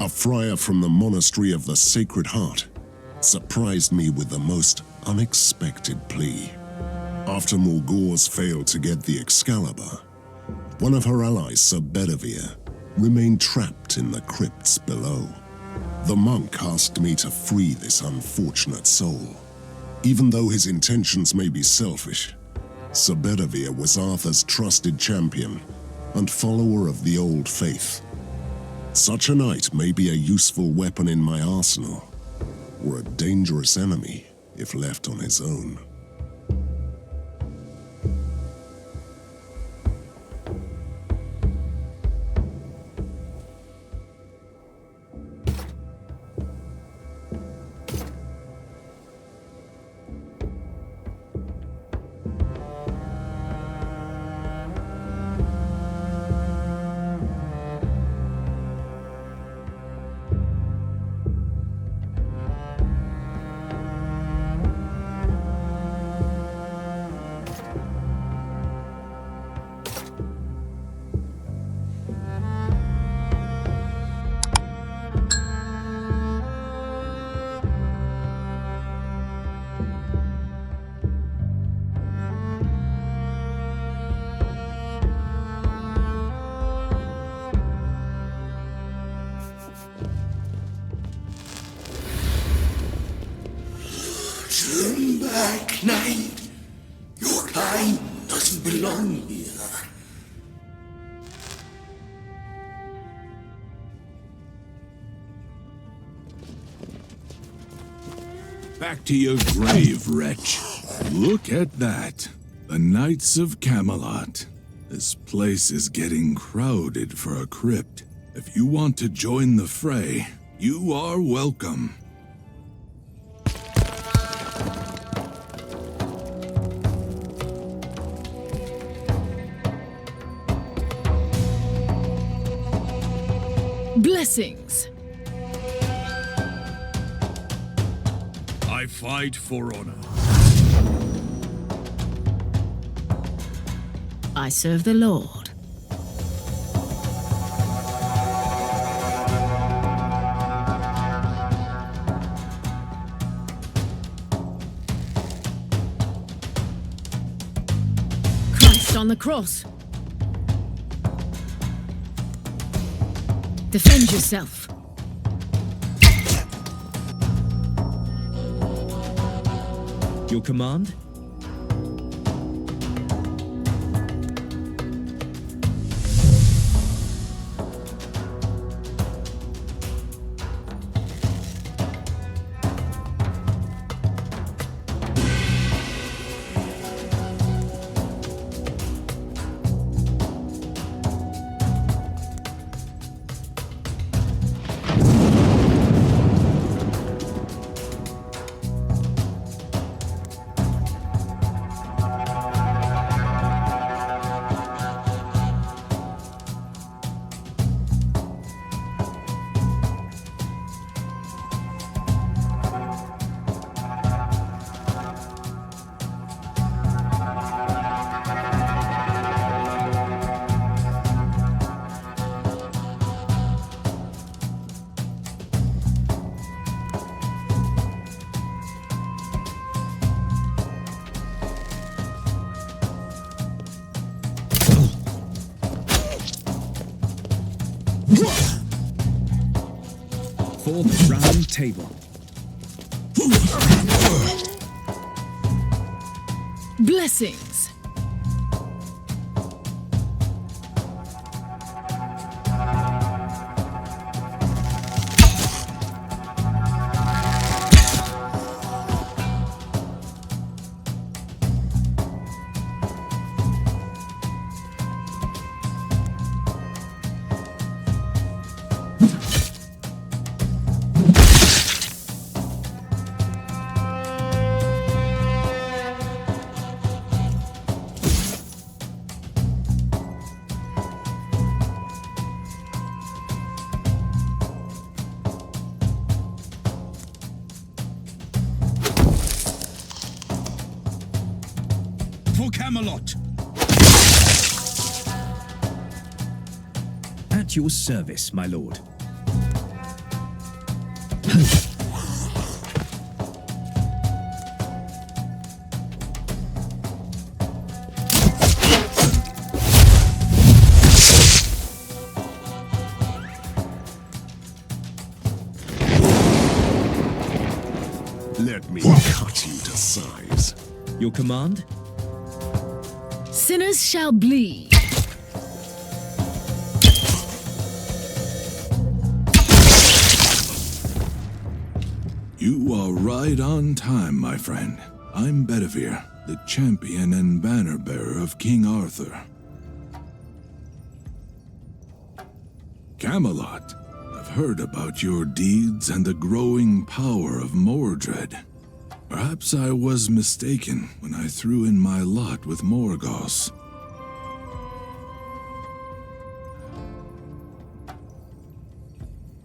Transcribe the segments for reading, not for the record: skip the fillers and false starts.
a friar from the Monastery of the Sacred Heart, surprised me with the most unexpected plea. After Morgawse failed to get the Excalibur, one of her allies, Sir Bedivere, remained trapped in the crypts below. The monk asked me to free this unfortunate soul. Even though his intentions may be selfish, Sir Bedivere was Arthur's trusted champion and follower of the old faith. Such a knight may be a useful weapon in my arsenal, or a dangerous enemy if left on his own. Turn back, knight. Your kind doesn't belong here. Back to your grave, wretch. Look at that. The Knights of Camelot. This place is getting crowded for a crypt. If you want to join the fray, you are welcome. Blessings. I fight for honor. I serve the Lord. Christ on the cross. Defend yourself. Your command? For the round table. Blessings. For Camelot! At your service, my lord. Let me cut you to size. Your command? Sinners shall bleed. You are right on time, my friend. I'm Bedivere, the champion and banner-bearer of King Arthur. Camelot, I've heard about your deeds and the growing power of Mordred. Perhaps I was mistaken when I threw in my lot with Morgawse.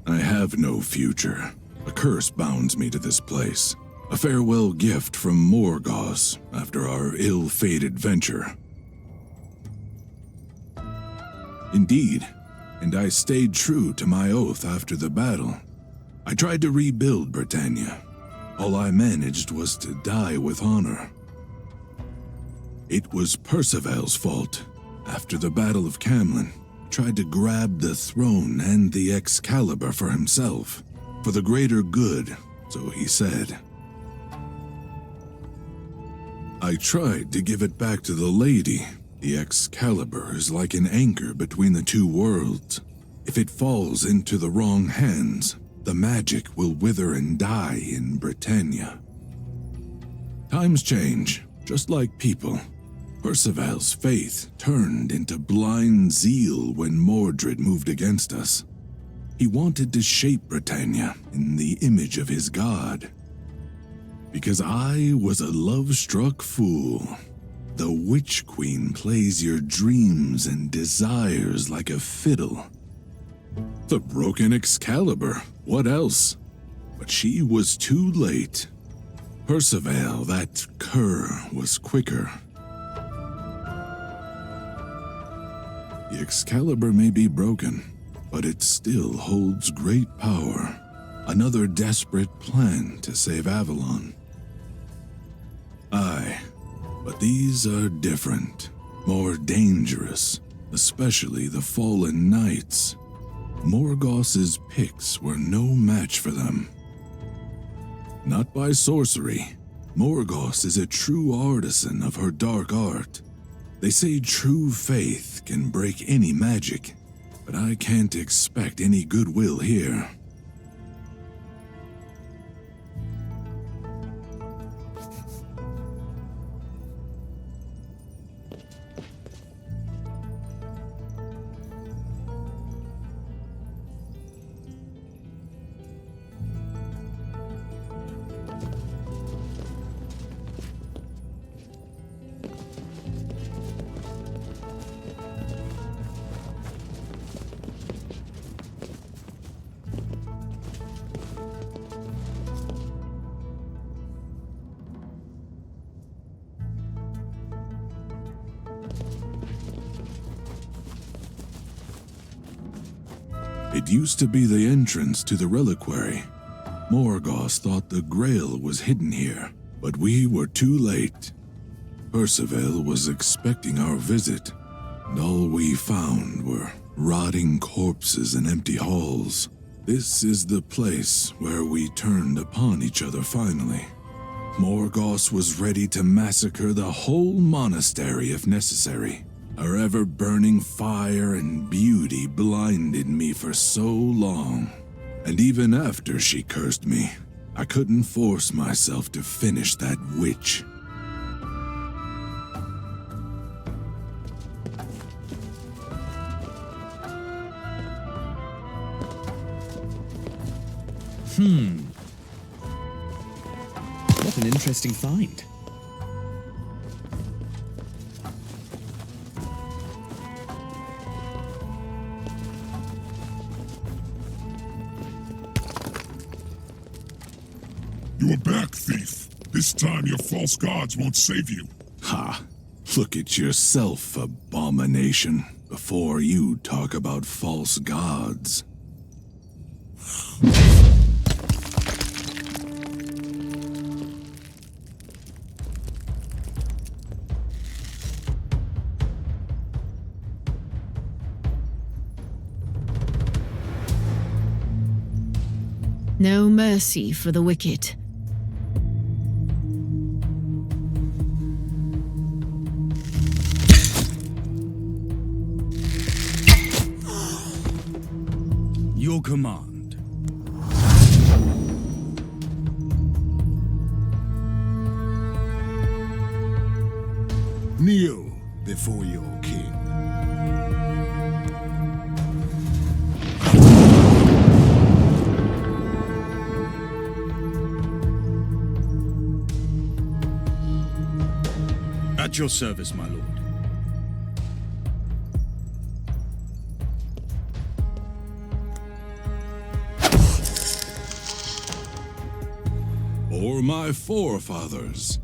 I have no future. A curse bounds me to this place. A farewell gift from Morgawse after our ill-fated venture. Indeed, and I stayed true to my oath after the battle. I tried to rebuild Britannia. All I managed was to die with honor. It was Percival's fault. After the Battle of Camlan, he tried to grab the throne and the Excalibur for himself. For the greater good, so he said. I tried to give it back to the lady. The Excalibur is like an anchor between the two worlds. If it falls into the wrong hands, the magic will wither and die in Britannia. Times change, just like people. Percival's faith turned into blind zeal when Mordred moved against us. He wanted to shape Britannia in the image of his god. Because I was a love-struck fool. The Witch Queen plays your dreams and desires like a fiddle. The broken Excalibur, what else? But she was too late. Percival, that cur, was quicker. The Excalibur may be broken, but it still holds great power. Another desperate plan to save Avalon. Aye, but these are different, more dangerous, especially the fallen knights. Morgawse's picks were no match for them. Not by sorcery. Morgawse is a true artisan of her dark art. They say true faith can break any magic, but I can't expect any goodwill here. It used to be the entrance to the reliquary. Morgawse thought the Grail was hidden here, but we were too late. Percival was expecting our visit, and all we found were rotting corpses and empty halls. This is the place where we turned upon each other finally. Morgawse was ready to massacre the whole monastery if necessary. Her ever-burning fire and beauty blinded me for so long. And even after she cursed me, I couldn't force myself to finish that witch. What an interesting find. You are back, thief. This time your false gods won't save you. Ha! Look at yourself, abomination, before you talk about false gods. No mercy for the wicked. your command? Kneel before your king. At your service, my lord. Or my forefathers.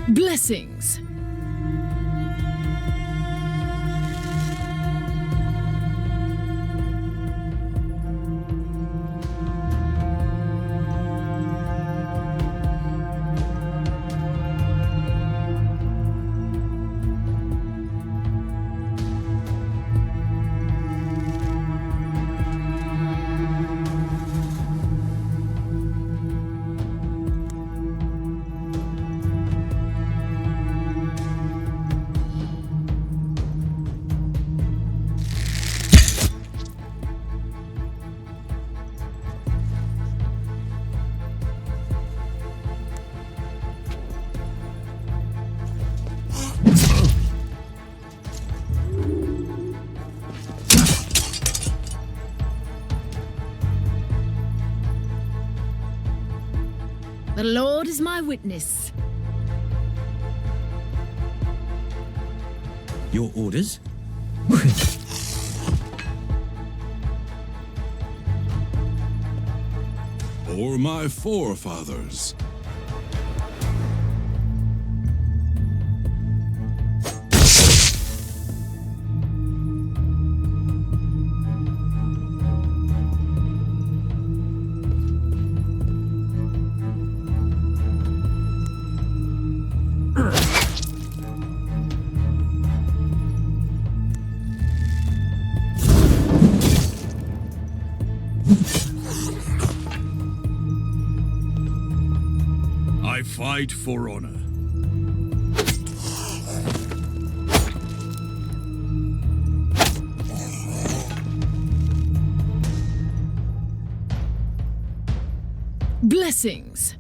Blessings. The Lord is my witness. Your orders? Or my forefathers. I fight for honor. Blessings.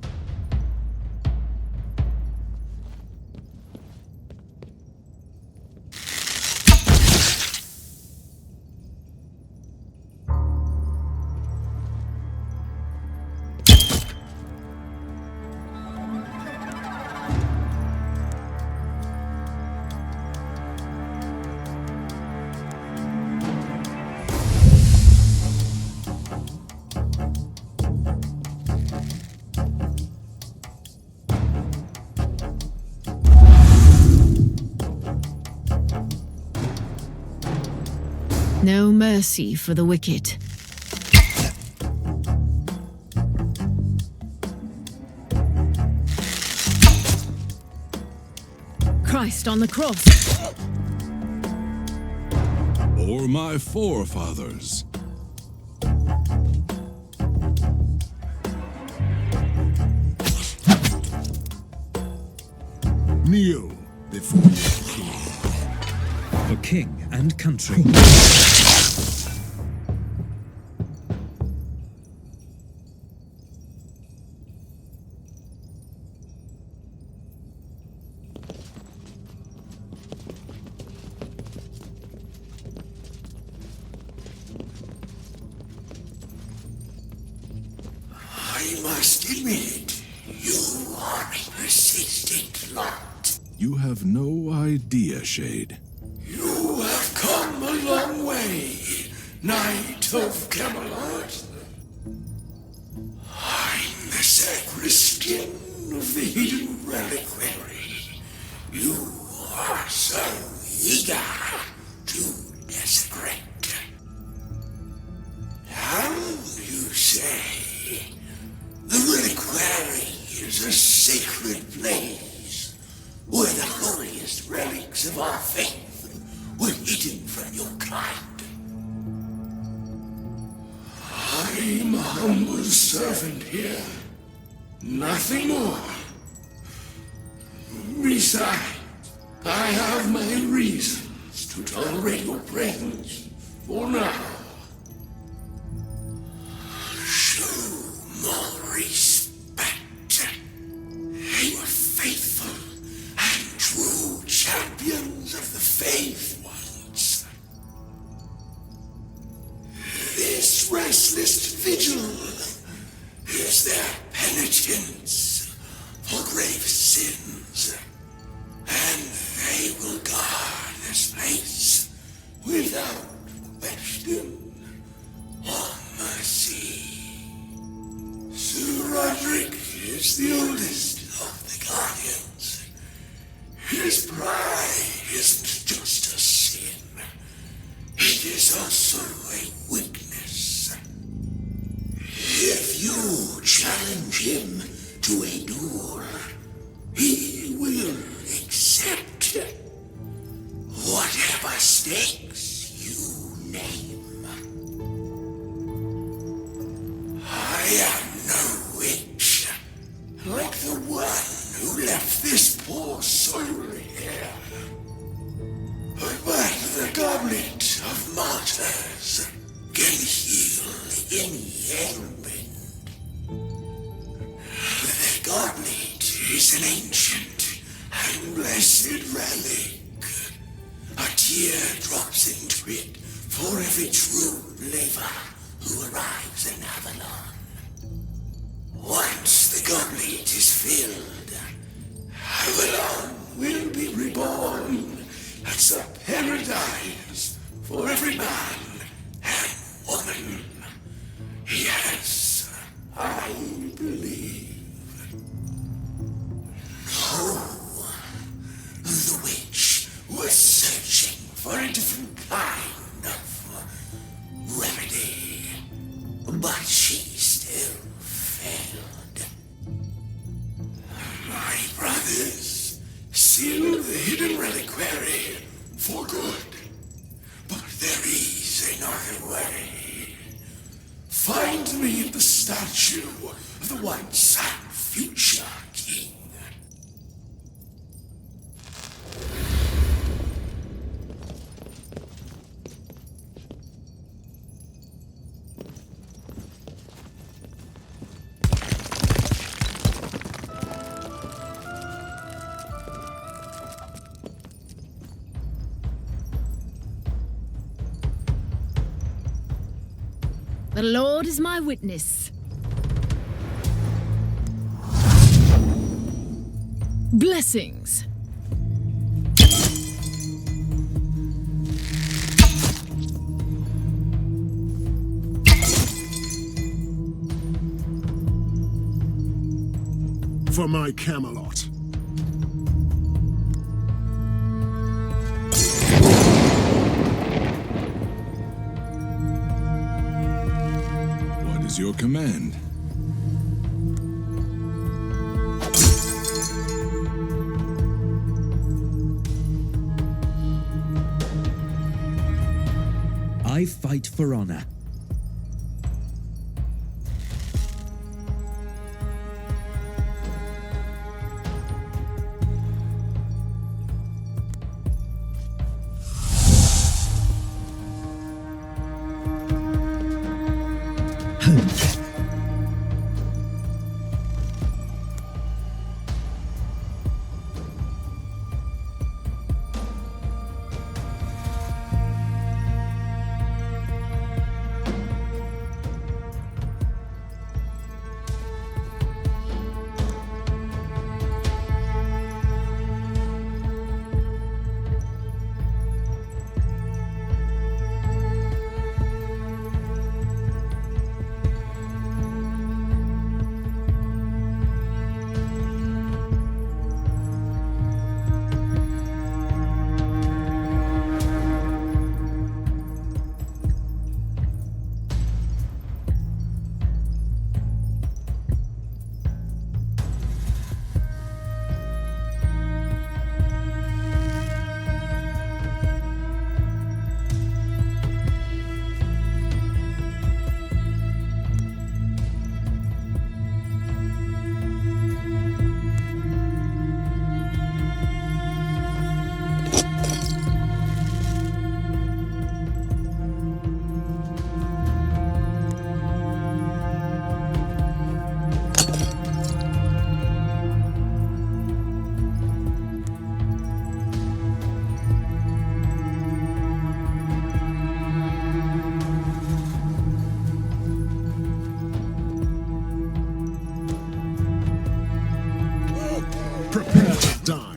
No mercy for the wicked. Christ on the cross. Or my forefathers. Kneel before your king. For king and country. must admit, you are a persistent lot. You have no idea, Shade. You have come a long way, Knight of Camelot. I'm the sacristan of the hidden reliquary. You are so eager to desecrate. How you say? The reliquary is a sacred place where the holiest relics of our faith were hidden from your kind. I'm a humble servant here, nothing more. Besides, I have my reasons to tolerate your presence for now. Show more respect. You are faithful and true champions of the faith once. This restless vigil is their penitence for grave sins, and they will guard this place without question or mercy. Sir Roderick is the oldest of the Guardians. His pride isn't just a sin, it is also a weakness. If you challenge him to a duel, he will accept whatever stakes you name. I am no witch, like the one who left this poor soul here. But the goblet of martyrs can heal any ailment. The goblet is an ancient and blessed relic. A tear drops into it for every true believer who arrives in Avalon. Once the goblet is filled, Avalon will be reborn as a paradise for every man and woman. Yes, I believe. No, the witch was searching for a different kind of remedy, but she still failed. My brothers sealed the hidden reliquary for good, but there is another way. Find me at the statue of the once and future king. The Lord is my witness. Blessings. For my Camelot. What is your command? I fight for honor. Prepare to die.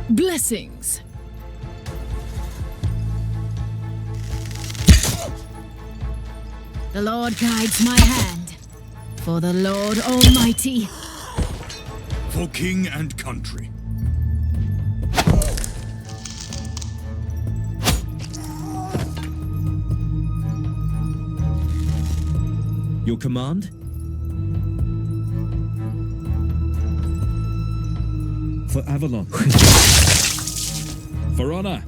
Blessings. The Lord guides my hand. For the Lord Almighty. For king and country. Your command? For Avalon. For honor.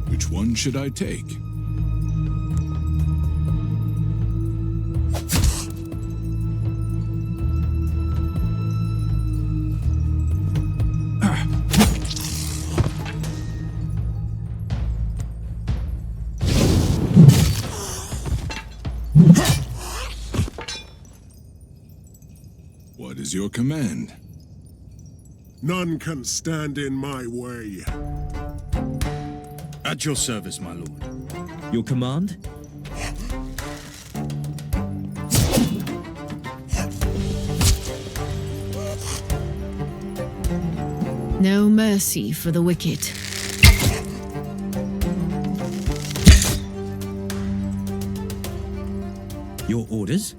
Which one should I take? What is your command? None can stand in my way. At your service, my lord. Your command? No mercy for the wicked. Your orders?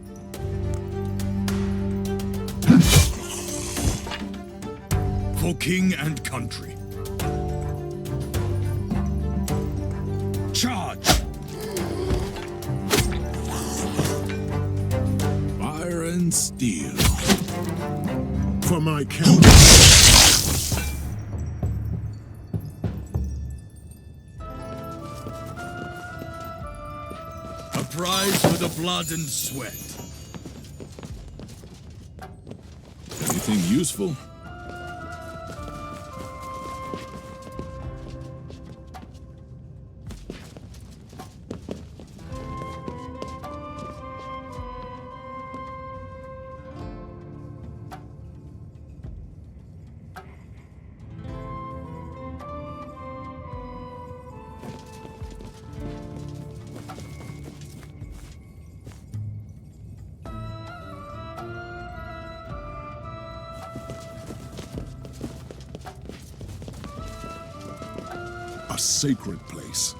For king and country. Charge! Fire and steel. For my count. A prize for the blood and sweat. Anything useful? A sacred place.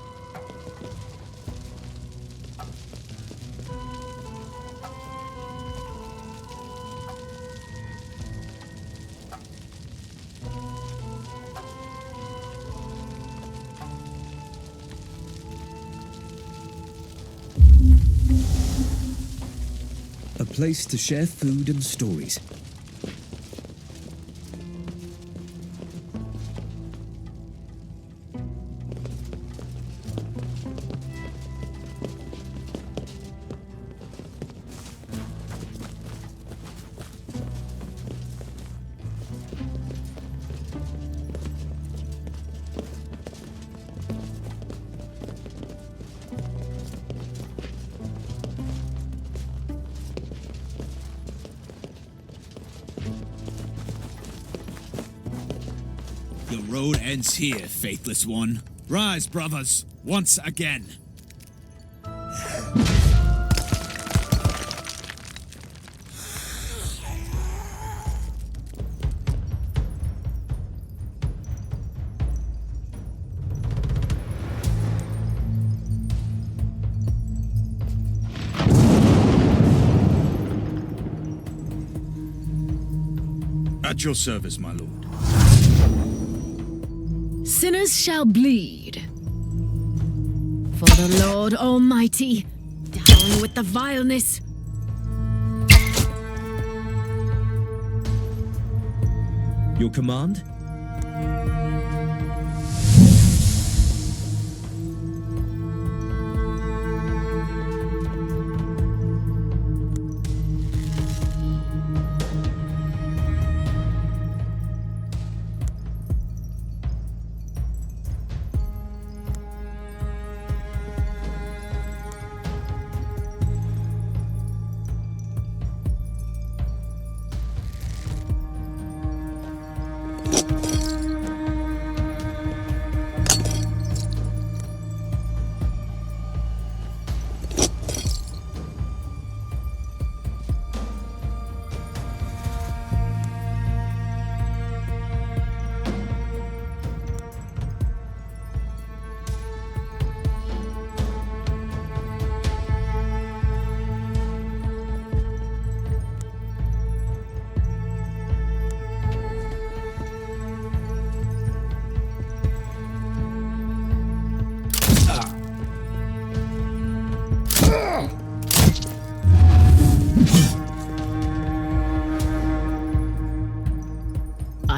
A place to share food and stories. The road ends here, faithless one. Rise, brothers, once again. At your service, my lord. Sinners shall bleed. For the Lord Almighty, down with the vileness. Your command?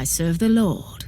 I serve the Lord.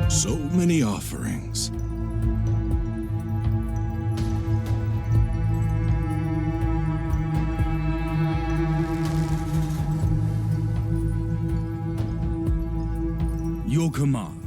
So many offerings. Your command.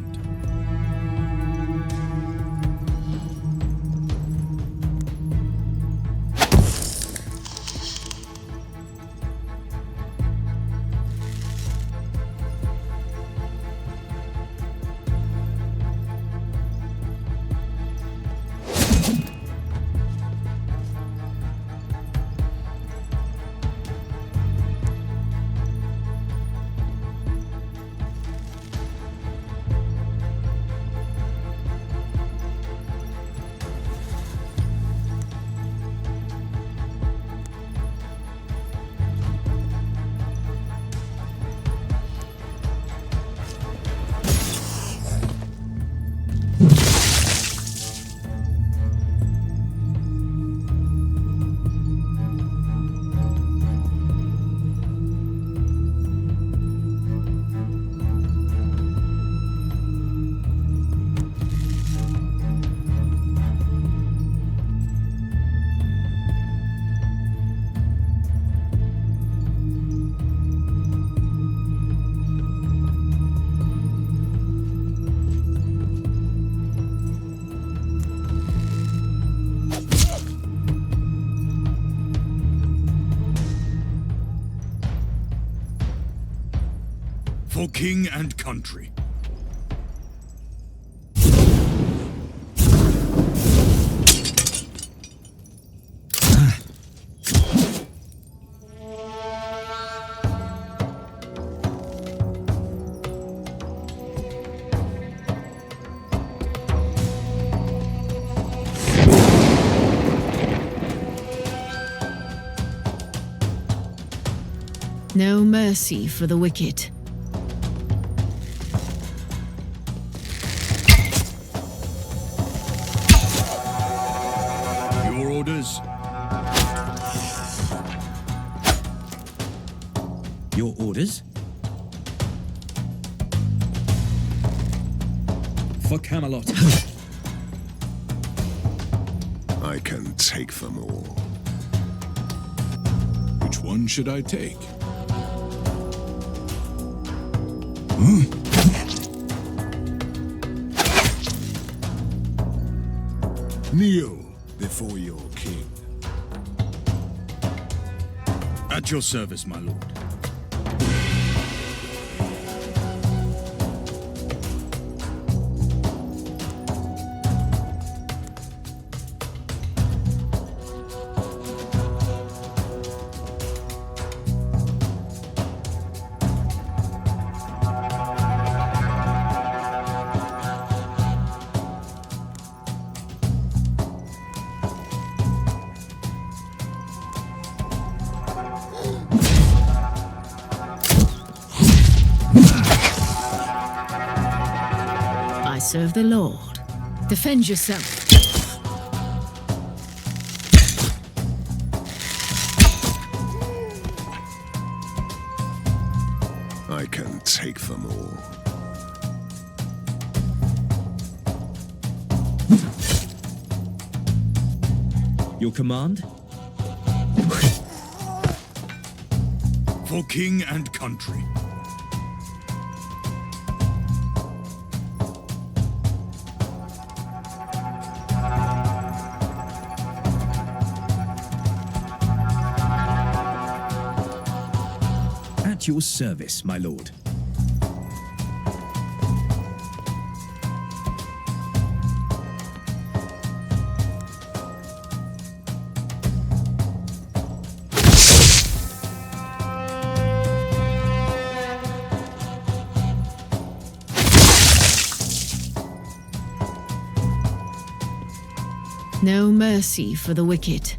For king and country. No mercy for the wicked. Your orders. Your orders? For Camelot. I can take them all. Which one should I take? Kneel before your king. At your service, my lord. I serve the Lord. Defend yourself. I can take them all. Your command? For king and country. At your service, my lord. No mercy for the wicked.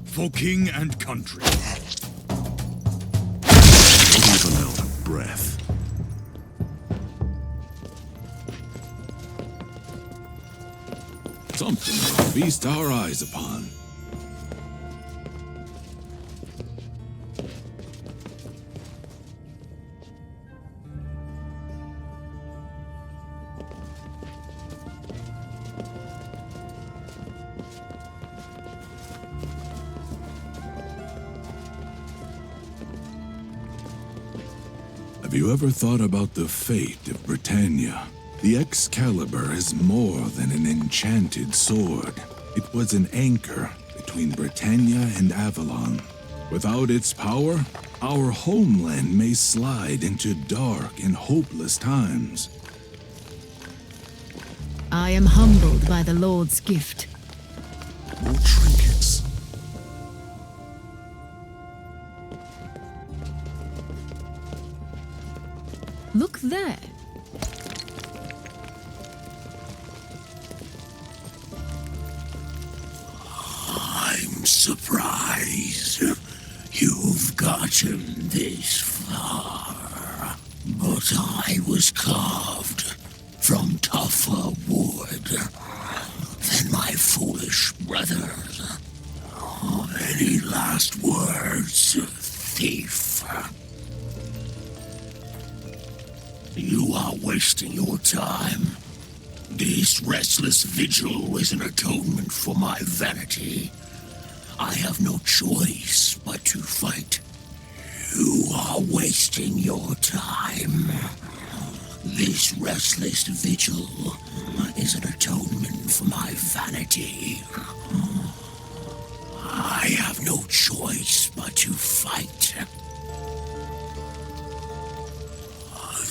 For king and country. Even out of breath. Something to feast our eyes upon. Have you ever thought about the fate of Britannia? The Excalibur is more than an enchanted sword. It was an anchor between Britannia and Avalon. Without its power, our homeland may slide into dark and hopeless times. I am humbled by the Lord's gift. More trinkets. Look there. I'm surprised you've gotten this far. But I was carved from tougher wood than my foolish brothers. Any last words, thief? You are wasting your time. This restless vigil is an atonement for my vanity. I have no choice but to fight. You are wasting your time. This restless vigil is an atonement for my vanity. I have no choice but to fight.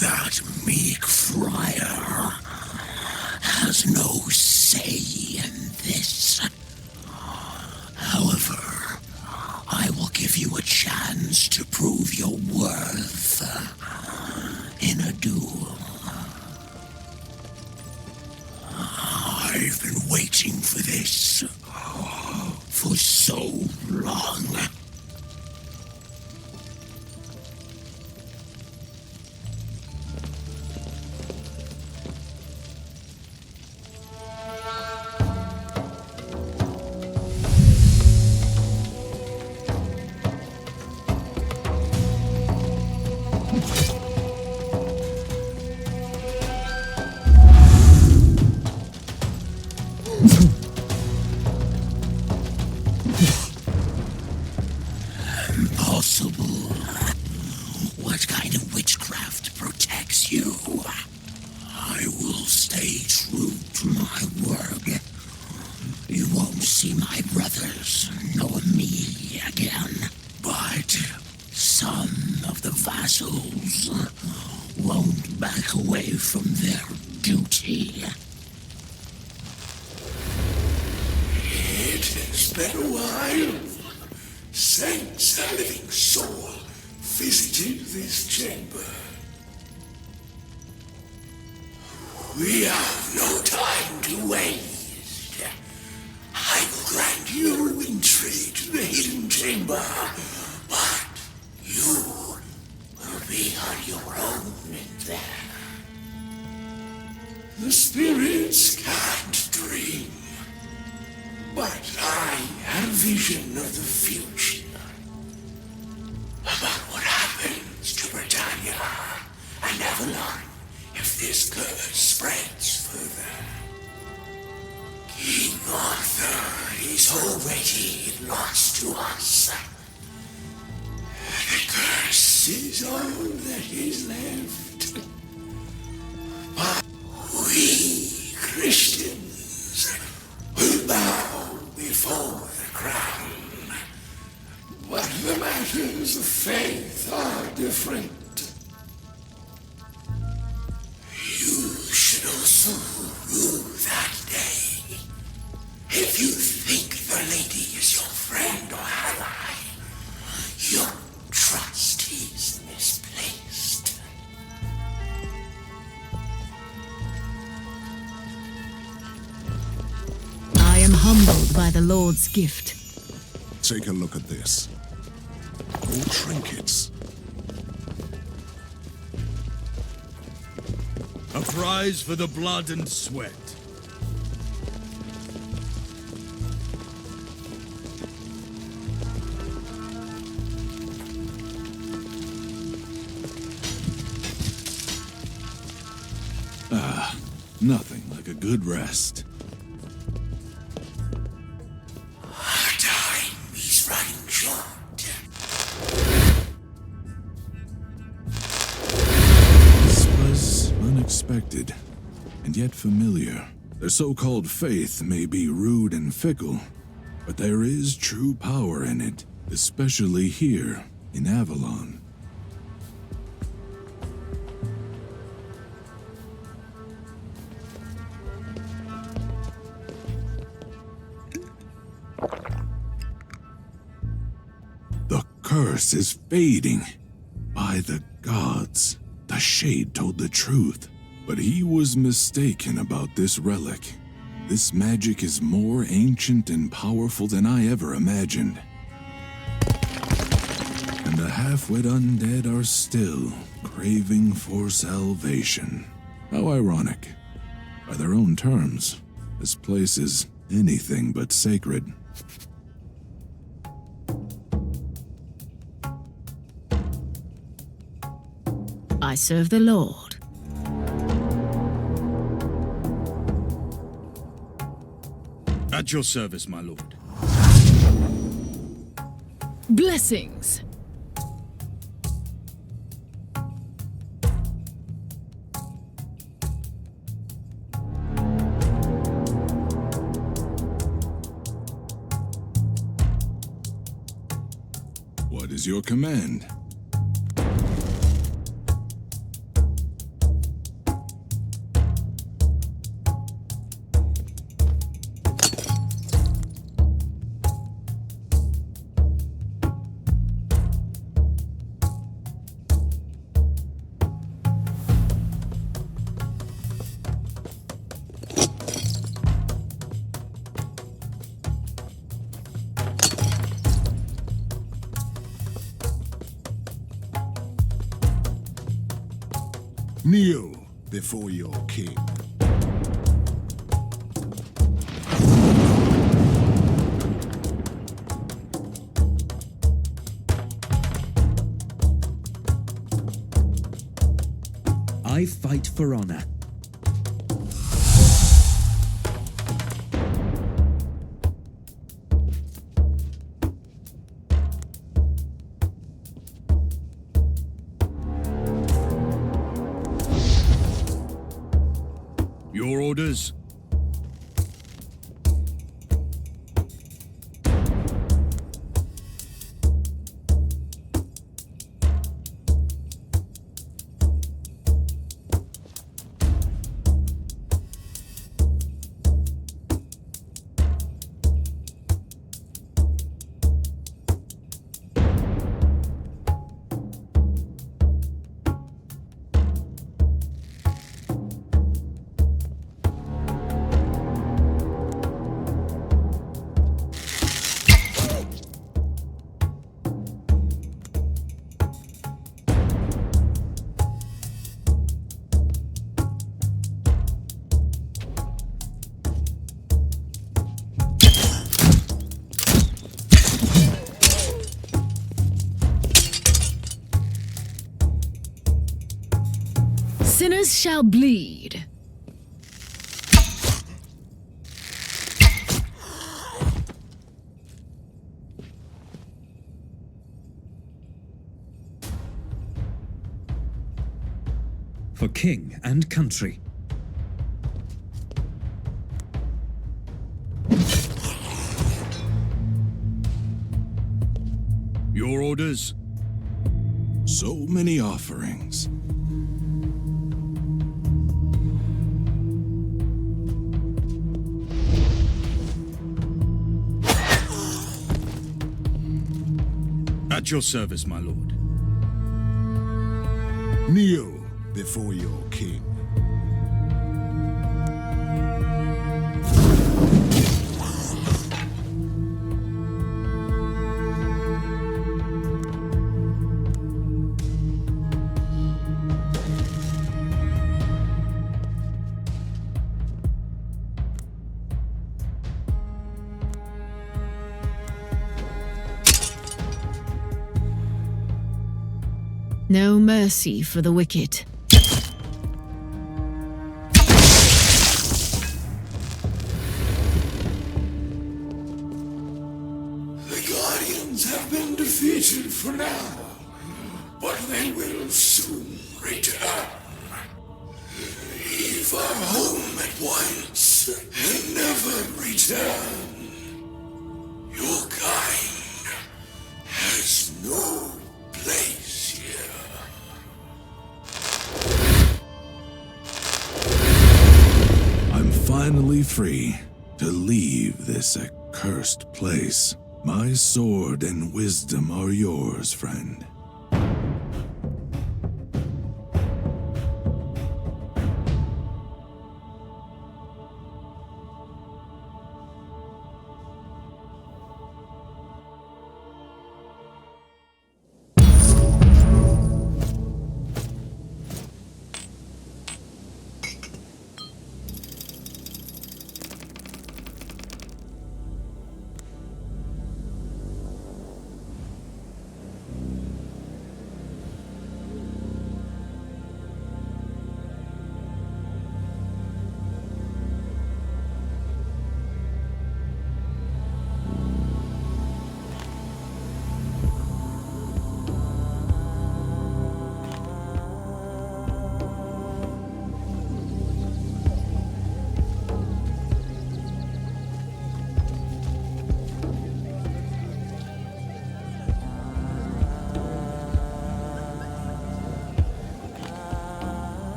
That meek friar has no say in this. However, I will give you a chance to prove your worth in a duel. I've been waiting for this for so long. Impossible. What kind of witchcraft protects you? I will stay true to my word. You won't see my brothers nor me again. But some of the vassals won't back away from their duty. It has been a while since a living soul visited this chamber. We have no time to waste. I will grant you entry to the hidden chamber, but you will be on your own in there. The spirits can't dream, but I have a vision of the future. About what happens to Britannia and Avalon if this curse spreads further. King Arthur is already lost to us. The curse is all that is left. But we Christians will bow before the crown. But the matters of faith are different. You should also rue that day. If you think the lady is your friend or ally, your trust is misplaced. humbled by the Lord's gift. Take a look at this. All trinkets. A prize for the blood and sweat. Nothing like a good rest. Our time is running short. This was unexpected, and yet familiar. Their so-called faith may be rude and fickle, but there is true power in it, especially here in Avalon. The curse is fading. By the gods, the Shade told the truth. But he was mistaken about this relic. This magic is more ancient and powerful than I ever imagined. And the half-wit undead are still craving for salvation. How ironic. By their own terms, this place is anything but sacred. I serve the Lord. At your service, my lord. Blessings. What is your command? Kneel before your king. I fight for honor. Your orders? Sinners shall bleed. For king and country. Your orders? So many offerings. At your service, my lord. Kneel before your king. No mercy for the wicked. The Guardians have been defeated for now, but they will soon return. Leave our home at once and never return. Your kind has no place here. I'm finally free to leave this accursed place. My sword and wisdom are yours, friend.